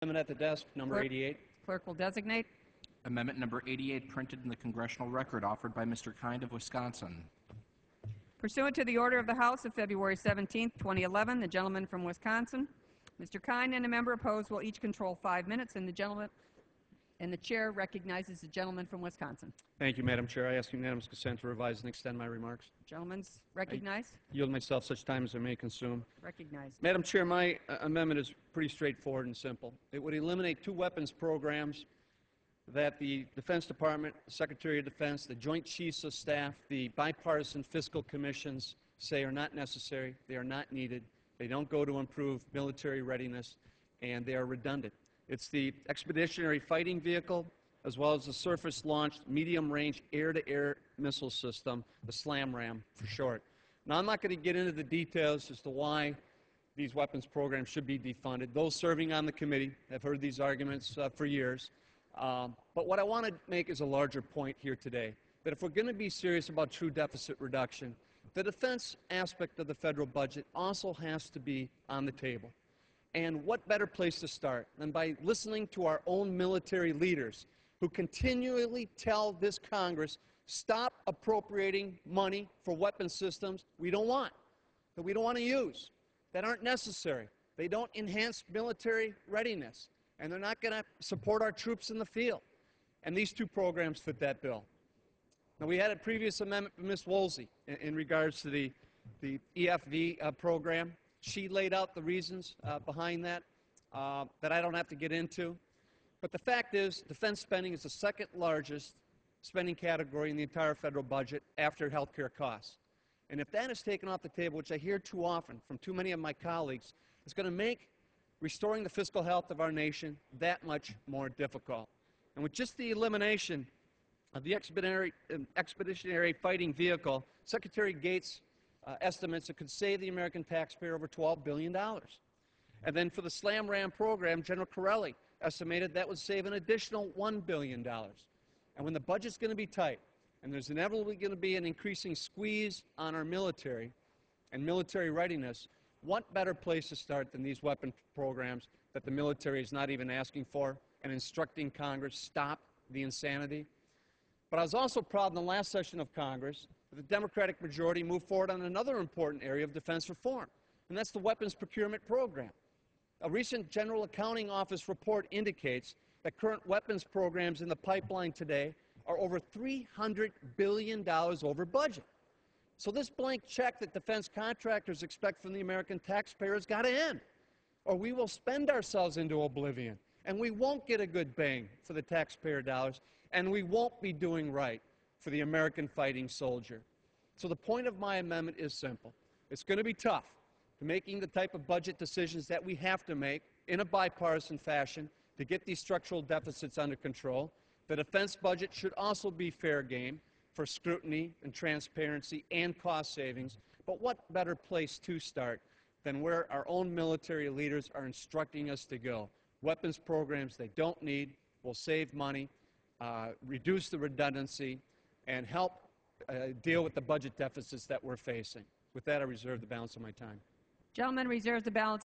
Amendment at the desk, number 88. Clerk will designate. Amendment number 88, printed in the Congressional Record, offered by Mr. Kind of Wisconsin. Pursuant to the order of the House of February 17, 2011, the gentleman from Wisconsin, Mr. Kind, and a member opposed will each control 5 minutes, and the chair recognizes the gentleman from Wisconsin. Thank you, Madam Chair. I ask unanimous consent to revise and extend my remarks. Gentleman's recognized. I yield myself such time as I may consume. Recognized. Madam Chair, my amendment is pretty straightforward and simple. It would eliminate 2 weapons programs that the Defense Department, the Secretary of Defense, the Joint Chiefs of Staff, the bipartisan fiscal commissions say are not necessary, they are not needed, they don't go to improve military readiness, and they are redundant. It's the Expeditionary Fighting Vehicle, as well as the Surface-Launched Medium-Range Air-to-Air Missile System, the SLAM-RAM for short. Now, I'm not going to get into the details as to why these weapons programs should be defunded. Those serving on the committee have heard these arguments for years. But what I want to make is a larger point here today, that if we're going to be serious about true deficit reduction, the defense aspect of the federal budget also has to be on the table. And what better place to start than by listening to our own military leaders who continually tell this Congress, stop appropriating money for weapon systems we don't want, that we don't want to use, that aren't necessary. They don't enhance military readiness, and they're not going to support our troops in the field. And these 2 programs fit that bill. Now, we had a previous amendment from Ms. Woolsey in regards to the EFV program. She laid out the reasons behind that that I don't have to get into. But the fact is, defense spending is the 2nd largest spending category in the entire federal budget after health care costs. And if that is taken off the table, which I hear too often from too many of my colleagues, it's going to make restoring the fiscal health of our nation that much more difficult. And with just the elimination of the Expeditionary Fighting Vehicle, Secretary Gates estimates it could save the American taxpayer over $12 billion. And then for the SLAM-RAM program, General Corelli estimated that would save an additional $1 billion. And when the budget's going to be tight, and there's inevitably going to be an increasing squeeze on our military and military readiness, what better place to start than these weapon programs that the military is not even asking for and instructing Congress, stop the insanity? But I was also proud in the last session of Congress that the Democratic majority moved forward on another important area of defense reform, and that's the weapons procurement program. A recent General Accounting Office report indicates that current weapons programs in the pipeline today are over $300 billion over budget. So this blank check that defense contractors expect from the American taxpayer has got to end, or we will spend ourselves into oblivion, and we won't get a good bang for the taxpayer dollars, and we won't be doing right for the American fighting soldier. So the point of my amendment is simple. It's going to be tough to making the type of budget decisions that we have to make in a bipartisan fashion to get these structural deficits under control. The defense budget should also be fair game for scrutiny and transparency and cost savings. But what better place to start than where our own military leaders are instructing us to go? Weapons programs they don't need will save money, reduce the redundancy, and help deal with the budget deficits that we're facing. With that, I reserve the balance of my time. Gentleman reserves the balance.